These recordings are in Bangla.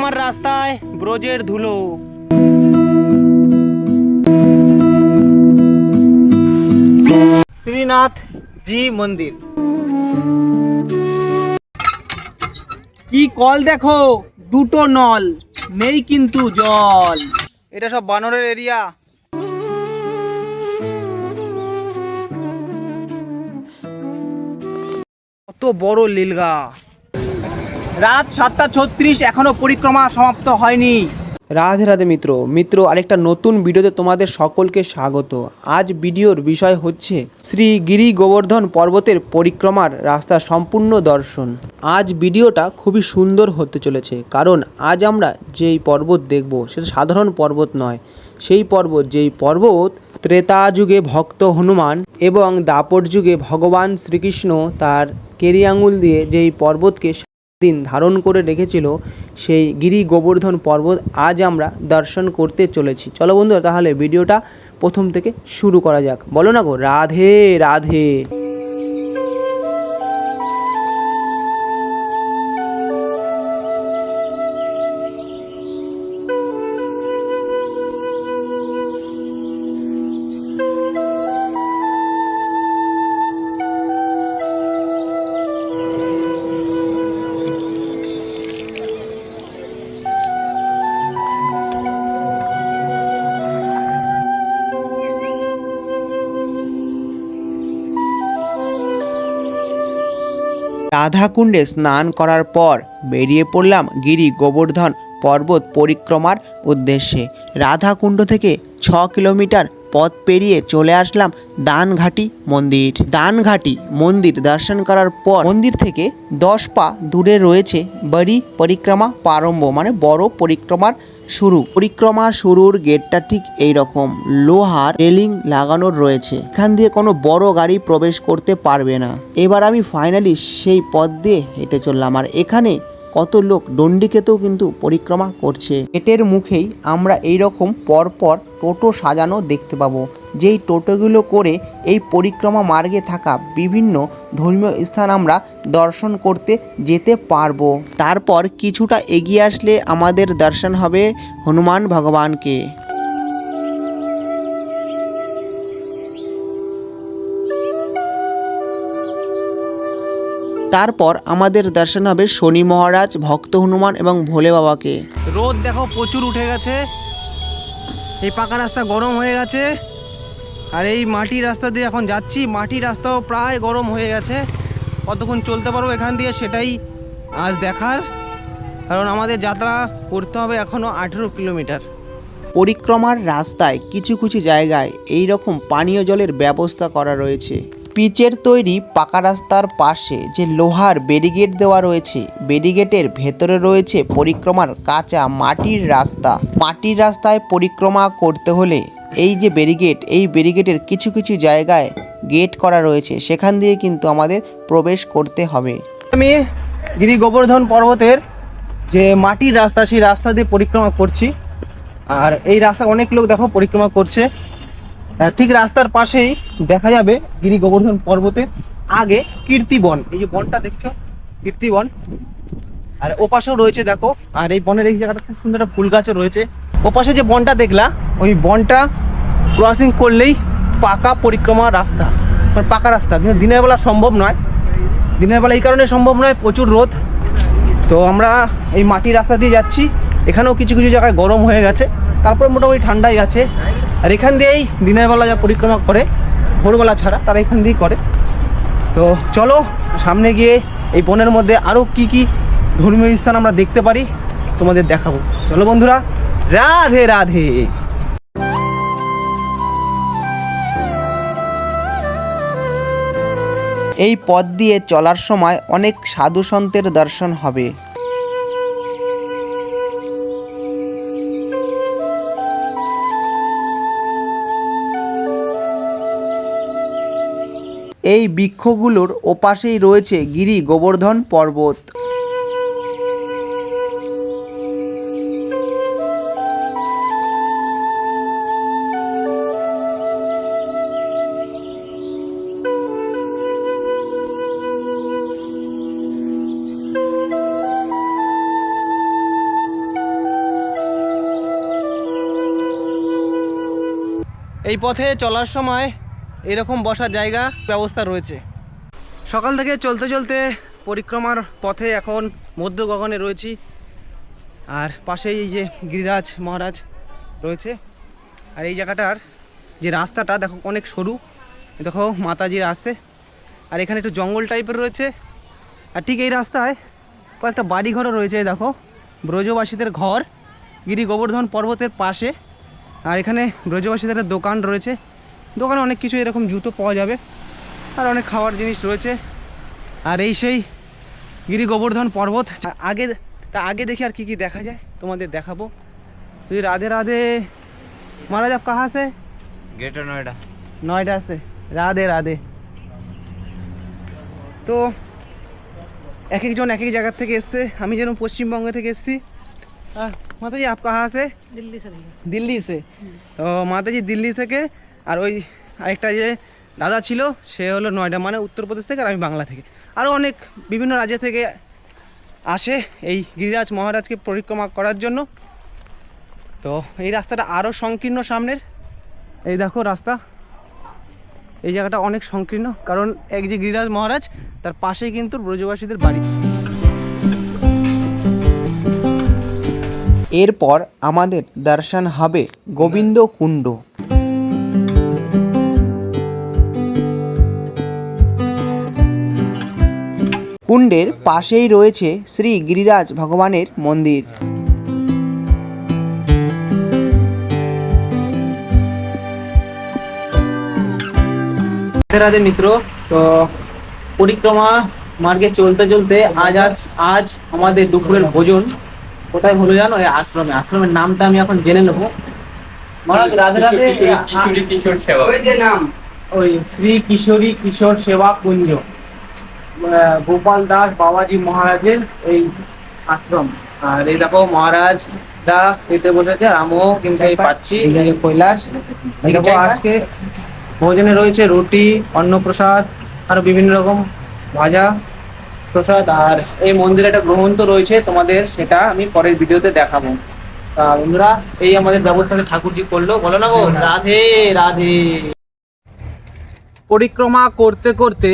পরিক্রমার রাস্তায় ব্রজের ধুলো। শ্রীনাথ জি মন্দির। কি কল দেখো, দুটো নল, নেই কিন্তু জল। এটা সব বানরের এরিয়া। কত বড় লীলগা। রাত 7:36, এখনো পরিক্রমা সমাপ্ত হয়নি। রাধে রাধে মিত্র আরেকটা নতুন ভিডিওতে তোমাদের সকলকে স্বাগত। আজ ভিডিওর বিষয় হচ্ছে শ্রী গিরি গোবর্ধন পর্বতের পরিক্রমার রাস্তা সম্পূর্ণ দর্শন। আজ ভিডিওটা খুবই সুন্দর হতে চলেছে, কারণ আজ আমরা যেই পর্বত দেখব সেটা সাধারণ পর্বত নয়। সেই পর্বত যেই পর্বত ত্রেতা যুগে ভক্ত হনুমান এবং দাপর যুগে ভগবান শ্রীকৃষ্ণ তার কেরি আঙুল দিয়ে যেই পর্বতকে দিন ধারণ করে রেখেছিল, সেই গিরি গোবর্ধন পর্বত আজ আমরা দর্শন করতে চলেছি। চলো বন্ধুরা, তাহলে ভিডিওটা প্রথম থেকে শুরু করা যাক। বলো না গো রাধে রাধে। রাধাকুণ্ডে স্নান করার পর বেরিয়ে পড়লাম গিরি গোবর্ধন পর্বত পরিক্রমার উদ্দেশ্যে। রাধাকুণ্ড থেকে 6 কিলোমিটার পথ পেরিয়ে চলে আসলাম দানঘাটি মন্দির। দানঘাটি মন্দির দর্শন করার পর মন্দির থেকে 10 পা দূরে রয়েছে বড়ি পরিক্রমা প্রারম্ভ, মানে বড় পরিক্রমার শুরু। পরিক্রমা শুরুর গেটটা ঠিক এই রকম লোহার রেলিং লাগানোর রয়েছে। এখান দিয়ে কোনো বড় গাড়ি প্রবেশ করতে পারবে না। এবার আমি ফাইনালি সেই পথ দিয়ে হেঁটে চললাম, আর এখানে কত লোক ডন্ডিকেতেও কিন্তু পরিক্রমা করছে। গেটের মুখেই আমরা এই রকম পরপর টোটো সাজানো দেখতে পাবো, যেই টোটোগুলো করে এই পরিক্রমা মার্গে থাকা বিভিন্ন ধর্মীয় স্থান আমরা দর্শন করতে যেতে পারবো। তারপর কিছুটা এগিয়ে আসলে আমাদের দর্শন হবে হনুমান ভগবানকে। তারপর আমাদের দর্শন হবে শনি মহারাজ, ভক্ত হনুমান এবং ভোলে বাবাকে। রোদ দেখো প্রচুর উঠে গেছে, এই পাকা রাস্তা গরম হয়ে গেছে, আর এই মাটির রাস্তা দিয়ে এখন যাচ্ছি, মাটির রাস্তাও প্রায় গরম হয়ে গেছে। কতক্ষণ চলতে পারবো এখান দিয়ে সেটাই আজ দেখার, কারণ আমাদের যাত্রা করতে হবে এখনও 18 কিলোমিটার। পরিক্রমার রাস্তায় কিছু কিছু জায়গায় এই রকম পানীয় জলের ব্যবস্থা করা রয়েছে। পিচের তৈরি পাকা রাস্তার পাশে যে লোহার ব্যারিকেড দেওয়া রয়েছে, ব্যারিকেডের ভেতরে রয়েছে পরিক্রমার কাঁচা মাটির রাস্তা। মাটির রাস্তায় পরিক্রমা করতে হলে এই যে ব্যারিকেড, এই ব্যারিকেডের কিছু কিছু জায়গায় গেট করা রয়েছে, সেখান দিয়ে কিন্তু আমাদের প্রবেশ করতে হবে। আমি গিরি গোবর্ধন পর্বতের যে মাটির রাস্তা, সেই রাস্তা দিয়ে পরিক্রমা করছি, আর এই রাস্তা অনেক লোক দেখো পরিক্রমা করছে। ঠিক রাস্তার পাশেই দেখা যাবে গিরি গোবর্ধন পর্বতের আগে কীর্তিবন। এই যে বনটা দেখছো, কীর্তিবন, আর ওপাশেও রয়েছে দেখো। আর এই বনের এই জায়গাটা খুব সুন্দর একটা ফুল গাছও রয়েছে। ওপাশে যে বনটা দেখলা, ওই বনটা ক্রসিং করলেই পাকা পরিক্রমা রাস্তা, মানে পাকা রাস্তা। কিন্তু দিনের বেলা সম্ভব নয়, দিনের বেলা এই কারণে সম্ভব নয়, প্রচুর রোদ। তো আমরা এই মাটির রাস্তা দিয়ে যাচ্ছি। এখানেও কিছু কিছু জায়গায় গরম হয়ে গেছে, তারপর মোটামুটি ঠান্ডাই আছে। আর এখান দিয়েই দিনের বেলা যা পরিক্রমা করে, ভোরবেলা ছাড়া তারা এখান দিয়েই করে। তো চলো সামনে গিয়ে এই বনের মধ্যে আরও কি কি ধর্মীয় স্থান আমরা দেখতে পারি তোমাদের দেখাবো। চলো বন্ধুরা, রাধে রাধে। এই পথ দিয়ে চলার সময় অনেক সাধু সন্তের দর্শন হবে। এই বৃক্ষগুলোর ওপাশেই রয়েছে গিরি গোবর্ধন পর্বত। এই পথে চলার সময় এরকম বসার জায়গা ব্যবস্থা রয়েছে। সকাল থেকে চলতে চলতে পরিক্রমার পথে এখন মধ্য গগনে রয়েছি, আর পাশেই এই যে গিরিরাজ মহারাজ রয়েছে। আর এই জায়গাটার যে রাস্তাটা দেখো অনেক সরু, দেখো মাতাজির আসছে, আর এখানে একটু জঙ্গল টাইপের রয়েছে। আর ঠিক এই রাস্তায় কয়েকটা বাড়ি ঘরও রয়েছে, দেখো ব্রজবাসীদের ঘর গিরি গোবর্ধন পর্বতের পাশে। আর এখানে ব্রজবাসীদের একটা দোকান রয়েছে, দোকানে অনেক কিছু এরকম জুতো পাওয়া যাবে, আর অনেক খাওয়ার জিনিস রয়েছে। আর এই সেই গিরি গোবর্ধন পর্বত। আগে দেখি আর কি দেখা যায় তোমাদের দেখাবো। তুই রাধে রাধে महाराज, आप कहाँ से? ग्रेटर नोएडा। नोएडा से। राधे राधे। তো এক একজন এক এক জায়গা থেকে এসছে, আমি যেন পশ্চিমবঙ্গ থেকে এসেছি। মাতাজি আপ কাহা আছে? दिल्ली से দিল্লি সে। তো মাতাজি দিল্লি থেকে, আর ওই আরেকটা যে দাদা ছিল সে হলো নয়ডা, মানে উত্তরপ্রদেশ থেকে, আর আমি বাংলা থেকে। আরও অনেক বিভিন্ন রাজ্য থেকে আসে এই গিরিরাজ মহারাজকে পরিক্রমা করার জন্য। তো এই রাস্তাটা আরও সংকীর্ণ সামনের, এই দেখো রাস্তা, এই জায়গাটা অনেক সংকীর্ণ, কারণ এক যে গিরিরাজ মহারাজ তার পাশেই কিন্তু ব্রজবাসীদের বাড়ি। এরপর আমাদের দর্শন হবে গোবিন্দ কুণ্ড। কুণ্ডের পাশেই রয়েছে শ্রী গিরিরাজ ভগবানের মন্দির। রাধে রাধে মিত্র। তো পরিক্রমা মার্গে চলতে চলতে আজ আমাদের দুপুরের ভোজন কোথায় হলো জানো? এই আশ্রমে। আশ্রমের নামটা আমি এখন জেনে নেবো। মহারাজ রাধে রাধে। किशोरी किशोर सेवा। ওই শ্রী কিশোরী কিশোর সেবা কুঞ্জ, গোপাল দাস বাবাজি মহারাজের এই আশ্রম। আর এই দেখো মহারাজরা এতে বসেছে, আর আমিও কিন্তু এই পাচ্ছি এই যে কৈলাস। এই দেখো আজকে ভোজনে রয়েছে রুটি, অন্নপ্রসাদ, আরো বিভিন্ন রকম ভাজা প্রসাদ। আর এই মন্দিরে একটা গ্রন্থ রয়েছে, তোমাদের সেটা আমি পরের ভিডিওতে দেখাবো। তা বন্ধুরা, এই আমাদের ব্যবস্থাতে ঠাকুরজি করলো, বলো না গো রাধে রাধে। পরিক্রমা করতে করতে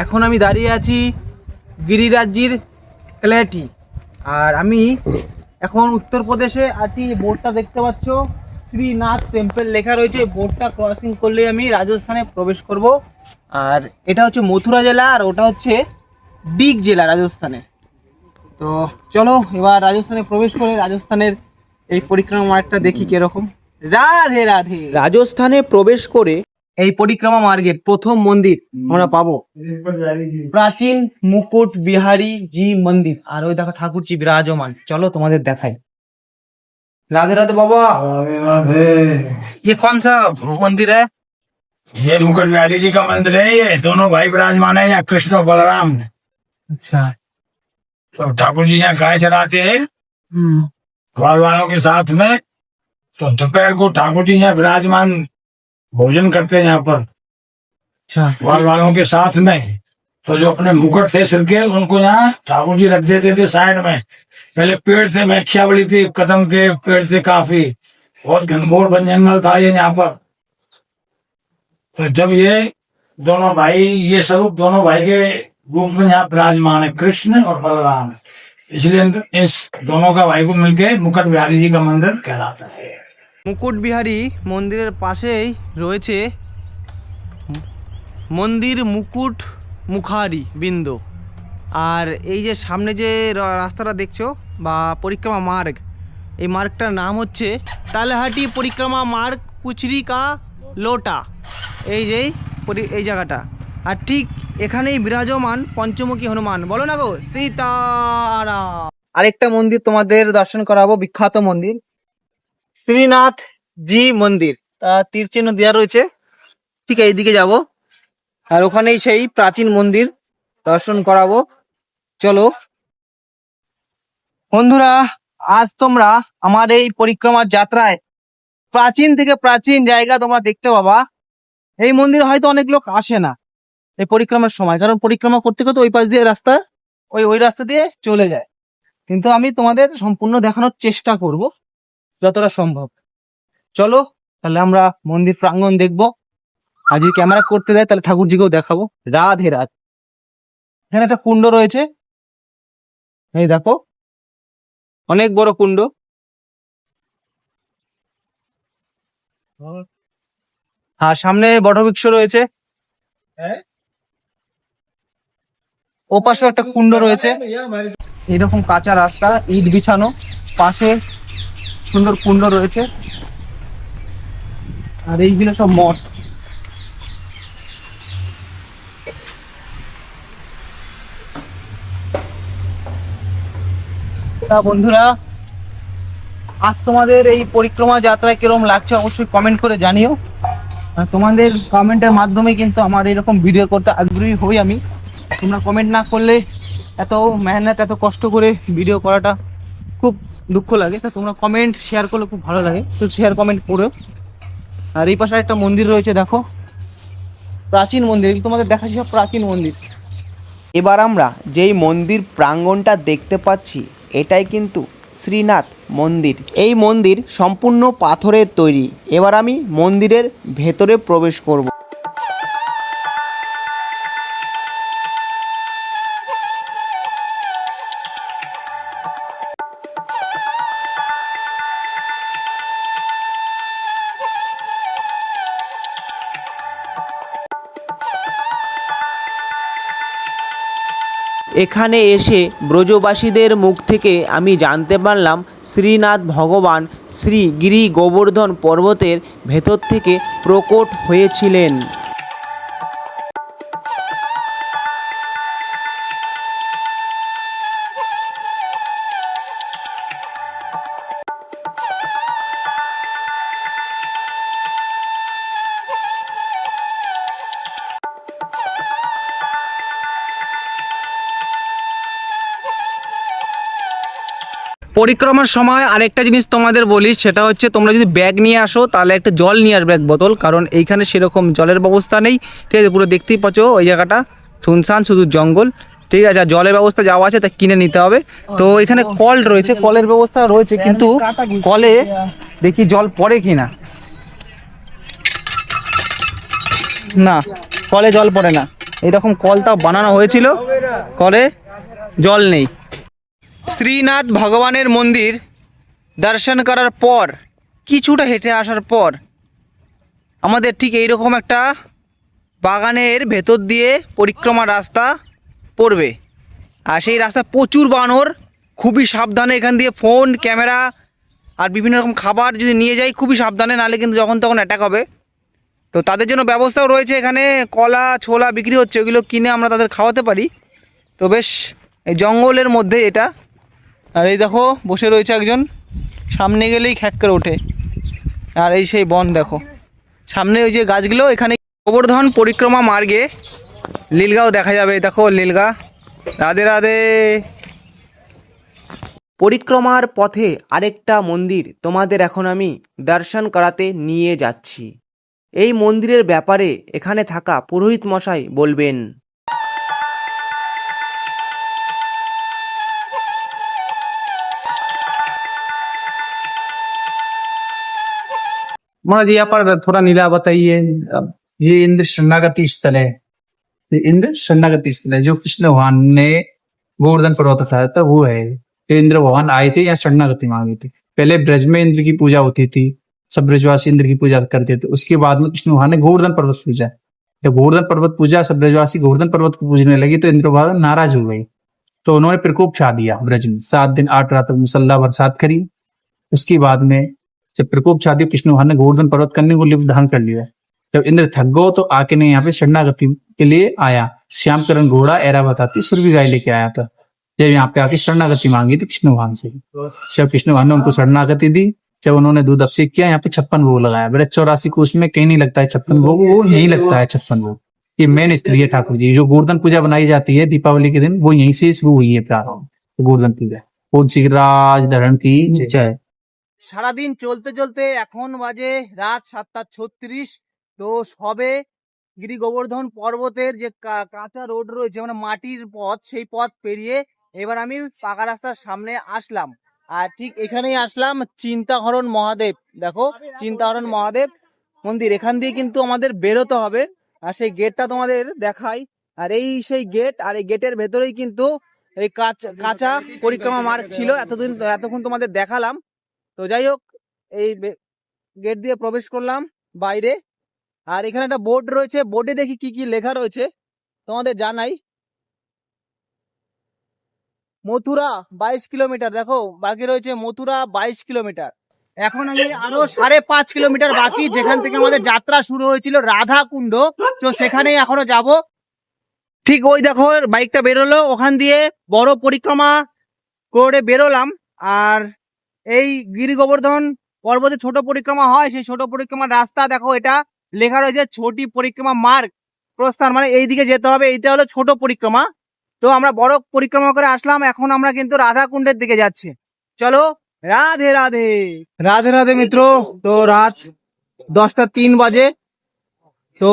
এখন আমি দাঁড়িয়ে আছি গিরিরাজজির ক্ল্যাটি, আর আমি এখন উত্তরপ্রদেশে আছি। বোর্ডটা দেখতে পাচ্ছ, শ্রীনাথ টেম্পল লেখা রয়েছে। বোর্ডটা ক্রসিং করলে আমি রাজস্থানে প্রবেশ করব। আর এটা হচ্ছে মথুরা জেলা, আর ওটা হচ্ছে ডিগ জেলা রাজস্থানে। তো চলো এবার রাজস্থানে প্রবেশ করে রাজস্থানের এই পরিক্রমা মার্গটা দেখি কিরকম। রাধে রাধে। রাজস্থানে প্রবেশ করে এই পরিক্রমা মার্গের প্রথম মন্দির আমরা পাবো প্রাচীন মুকুট বিহারী জি মন্দির। আর ওই দেখো ঠাকুরজি বিরাজমান, চলো তোমাদের দেখাই। राधे राधे बाबा। राधे राधे। ये कौन सा मंदिर है? ये मुकुट बिहारी जी का मंदिर है। ये दोनों भाई विराजमान है यहाँ, कृष्ण और बलराम। अच्छा। तो ठाकुर जी यहाँ गाय चराते हैं ग्वाल वालों के साथ में। तो दोपहर को ठाकुर जी यहाँ विराजमान भोजन करते हैं यहाँ पर अच्छा। ग्वाल वालों के साथ में। तो जो अपने मुकुट थे सिर के, उनको यहाँ ठाकुर जी रख देते थे साइड में। पहले पेड़ थे, मैक्सिया बड़ी थी, कदम के पेड़ थे काफी, बहुत घनघोर वन जंगल था ये यहाँ पर। तो जब ये दोनों भाई, ये स्वरूप दोनों भाई के रूप में यहाँ विराजमान है, कृष्ण और बलराम, इसलिए इस दोनों का भाई को मिलके मुकुट बिहारी जी का मंदिर कहलाता है। মুকুট বিহারী মন্দিরের পাশেই রয়েছে মন্দির মুকুট মুখারি বিন্দ। আর এই যে সামনে যে রাস্তাটা দেখছো বা পরিক্রমা মার্গ, এই মার্গটার নাম হচ্ছে তালহাটি পরিক্রমা মার্গ কুচরি কা লোটা। এই যে এই জায়গাটা, আর ঠিক এখানেই বিরাজমান পঞ্চমুখী হনুমান। বলো না গো সীতারাম। আরেকটা মন্দির তোমাদের দর্শন করাবো, বিখ্যাত মন্দির শ্রীনাথ জি মন্দির। তা তীর চিহ্ন দেওয়া রয়েছে, ঠিক এইদিকে যাব, আর ওখানেই সেই প্রাচীন মন্দির দর্শন করাবো। চলো বন্ধুরা, আজ তোমরা আমার এই পরিক্রমার যাত্রায় প্রাচীন থেকে প্রাচীন জায়গা তোমরা দেখতে পাবা। এই মন্দির হয়তো অনেক লোক আসে না এই পরিক্রমার সময়, কারণ পরিক্রমা করতে করতে ওই পাশ দিয়ে রাস্তা, ওই রাস্তা দিয়ে চলে যায়। কিন্তু আমি তোমাদের সম্পূর্ণ দেখানোর চেষ্টা করব যতটা সম্ভব। চলো তাহলে আমরা মন্দির প্রাঙ্গণ দেখবো, আর যদি ক্যামেরা করতে দেয় তাহলে ঠাকুরজিকেও দেখাবো। রাধে রাত। এখানে একটা কুণ্ড রয়েছে, এই দেখো, অনেক বড় কুণ্ড। আর সামনে বটবৃক্ষ রয়েছে, ও পাশে একটা কুণ্ড রয়েছে। এরকম কাঁচা রাস্তা, ইট বিছানো, পাশে সুন্দর কুণ্ড রয়েছে, আর এইগুলো সব মঠ। তা বন্ধুরা, আজ তোমাদের এই পরিক্রমা যাত্রায় কিরকম লাগছে অবশ্যই কমেন্ট করে জানিও। আর তোমাদের কমেন্টের মাধ্যমে কিন্তু আমার এরকম ভিডিও করতে আগ্রহী হই আমি। তোমরা কমেন্ট না করলে, এত মেহনত এত কষ্ট করে ভিডিও করাটা খুব দুঃখ লাগে। তা তোমরা কমেন্ট শেয়ার করলে খুব ভালো লাগে, তো শেয়ার কমেন্ট করো। আর এই পাশে একটা মন্দির রয়েছে, দেখো, প্রাচীন মন্দির। তোমাদের দেখাচ্ছি সব প্রাচীন মন্দির। এবার আমরা যেই মন্দির প্রাঙ্গণটা দেখতে পাচ্ছি এটাই কিন্তু শ্রীনাথ মন্দির। এই মন্দির সম্পূর্ণ পাথরের তৈরি। এবার আমি মন্দিরের ভেতরে প্রবেশ করব। এখানে এসে ব্রজবাসীদের মুখ থেকে আমি জানতে পারলাম শ্রীনাথ ভগবান শ্রী গিরি গোবর্ধন পর্বতের ভেতর থেকে প্রকট হয়েছিলেন। পরিক্রমার সময় আরেকটা জিনিস তোমাদের বলি, সেটা হচ্ছে তোমরা যদি ব্যাগ নিয়ে আসো তাহলে একটা জল নিয়ে আসবে, এক বোতল, কারণ এইখানে সেরকম জলের ব্যবস্থা নেই। ঠিক আছে, পুরো দেখতেই পাচ্ছ ওই জায়গাটা শুনশান, শুধু জঙ্গল। ঠিক আছে, আর জলের ব্যবস্থা যাওয়া আছে তা কিনে নিতে হবে। তো এখানে কল রয়েছে, কলের ব্যবস্থা রয়েছে, কিন্তু কলে দেখি জল পড়ে কিনা। না, কলে জল পড়ে না। এরকম কলটাও বানানো হয়েছিল, কলে জল নেই। শ্রীনাথ ভগবানের মন্দির দর্শন করার পর কিছুটা হেঁটে আসার পর আমাদের ঠিক এইরকম একটা বাগানের ভেতর দিয়ে পরিক্রমা রাস্তা পড়বে। আর সেই রাস্তা প্রচুর বানর, খুবই সাবধানে এখান দিয়ে ফোন, ক্যামেরা আর বিভিন্ন রকম খাবার যদি নিয়ে যাই খুবই সাবধানে, নাহলে কিন্তু যখন তখন অ্যাটাক হবে। তো তাদের জন্য ব্যবস্থাও রয়েছে, এখানে কলা ছোলা বিক্রি হচ্ছে, ওগুলো কিনে আমরা তাদের খাওয়াতে পারি। তো বেশ এই জঙ্গলের মধ্যে এটা। আর এই দেখো বসে রয়েছে একজন, সামনে গেলেই খ্যাক করে ওঠে। আর এই সেই বন দেখো, সামনে ওই যে গাছগুলো। এখানে গোবর্ধন পরিক্রমা মার্গে লীলগাঁও দেখা যাবে, দেখো লীলগা। রাধে রাধে। পরিক্রমার পথে আরেকটা মন্দির তোমাদের এখন আমি দর্শন করাতে নিয়ে যাচ্ছি। এই মন্দিরের ব্যাপারে এখানে থাকা পুরোহিত মশাই বলবেন। महाराज यहाँ पर थोड़ा नीला बताइए। ये इंद्र शरणागति स्थल है। ये इंद्र शरणागति स्थल है, जो कृष्ण भगवान ने गोवर्धन पर्वत उठाया था वो है। ये इंद्र भगवान आए थे, यहाँ शरणागति मांगी थी। पहले ब्रज में इंद्र की पूजा होती थी, सब ब्रजवासी इंद्र की पूजा करते थे। उसके बाद में कृष्ण भगवान ने गोवर्धन पर्वत पूजा। जब गोवर्धन पर्वत पूजा, सब ब्रजवासी गोवर्धन पर्वत को पूजने लगी तो इंद्र भगवान नाराज हो गई, तो उन्होंने प्रकोप छा दिया ब्रज में। 7 दिन 8 रात तक मुसल्ला बरसात करी। उसके बाद में जब प्रकोप छा दिया, कृष्ण भगवान ने गोवर्धन पर्वत करने को लिप्त धारण कर लिया। जब इंद्र थक गो तो आके ने यहाँ पे शरणागति के लिए आया। श्यामकरण घोड़ा ऐरावताती सुरभि गाय लेके आया था। जब यहाँ पे आके शरणागति मांगी थी कृष्ण भगवान से, जब कृष्ण भगवान ने उनको शरणागति दी, जब उन्होंने दूध अभिषेक किया, यहाँ पे 56 भोग लगाया। ब्रज 84 कोष में कहीं नहीं लगता है 56 भोग, वो नहीं लगता है 56 भोग। ये मेन स्त्री है ठाकुर जी। जो गोवर्धन पूजा बनाई जाती है दीपावली के दिन, वो यहीं से शुरू हुई है प्रारंभ, गोवर्धन पूजा। बोल श्री राज धरण की जय। সারাদিন চলতে চলতে এখন বাজে রাত 7:36। তো সবে গিরি গোবর্ধন পর্বতের যে কাঁচা রোড রয়েছে, মানে মাটির পথ, সেই পথ পেরিয়ে এবার আমি পাকা রাস্তার সামনে আসলাম। আর ঠিক এখানেই আসলাম চিন্তাহরণ মহাদেব। দেখো চিন্তাহরণ মহাদেব মন্দির, এখান দিয়ে কিন্তু আমাদের বেরোতে হবে। আর সেই গেটটা তোমাদের দেখাই। আর এই সেই গেট, আর এই গেটের ভেতরেই কিন্তু এই কাঁচা পরিক্রমা মার্গ ছিল, এতক্ষণ তোমাদের দেখালাম। তো যাই হোক, এই গেট দিয়ে প্রবেশ করলাম বাইরে। আর এখানে একটা বোর্ড রয়েছে, বোর্ডে দেখি কি কি লেখা রয়েছে তোমাদের জানাই। মথুরা 22 কিলোমিটার, দেখো বাকি রয়েছে মথুরা 22 কিলোমিটার। এখন আমি আরো 5.5 কিলোমিটার বাকি, যেখান থেকে আমাদের যাত্রা শুরু হয়েছিল রাধা কুণ্ড, তো সেখানেই এখনো যাব। ঠিক ওই দেখো বাইকটা বেরোলো, ওখান দিয়ে বড় পরিক্রমা করে বেরোলাম। আর এই গিরি গোবর্ধন পর্বতে ছোট পরিক্রমা হয়, সেই ছোট পরিক্রমার রাস্তা দেখো, এটা লেখা রয়েছে ছোটি পরিক্রমা মার্গ প্রস্থান, মানে এই দিকে যেতে হবে, এইটা হলো ছোট পরিক্রমা। তো আমরা বড় পরিক্রমা করে আসলাম, এখন আমরা কিন্তু রাধা কুণ্ডের দিকে যাচ্ছি। চলো, রাধে রাধে। রাধে রাধে মিত্র। তো রাত 10টা 3 বাজে, তো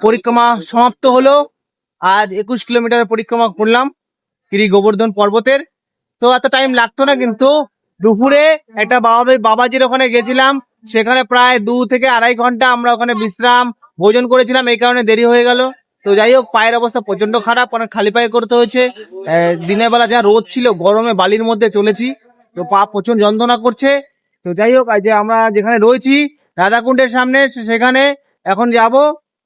পরিক্রমা সমাপ্ত হলো। আজ 21 কিলোমিটার পরিক্রমা করলাম গিরি গোবর্ধন পর্বতের। তো এত টাইম লাগতো না, কিন্তু দুপুরে একটা বাবাজির ওখানে গেছিলাম, সেখানে প্রায় 2 থেকে 2.5 ঘন্টা আমরা ওখানে বিশ্রাম ভোজন করেছিলাম, এই কারণে দেরি হয়ে গেল। তো যাই হোক, পায়ের অবস্থা প্রচন্ড খারাপ, অনেক খালি পায়ে করতে হয়েছে। দিনের বেলা যা রোদ ছিল, গরমে বালির মধ্যে চলেছি, তো পা প্রচন্ড যন্ত্রণা করছে। তো যাই হোক, আজ যে আমরা যেখানে রয়েছি রাধাকুণ্ডের সামনে, সেখানে এখন যাব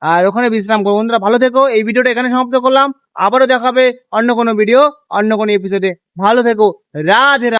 আর ওখানে বিশ্রাম করবো। বন্ধুরা ভালো থেকো, এই ভিডিওটা এখানে সমাপ্ত করলাম। আবারও দেখাবে অন্য কোনো ভিডিও, অন্য কোনো এপিসোডে। ভালো থেকো, রাধে রাধে।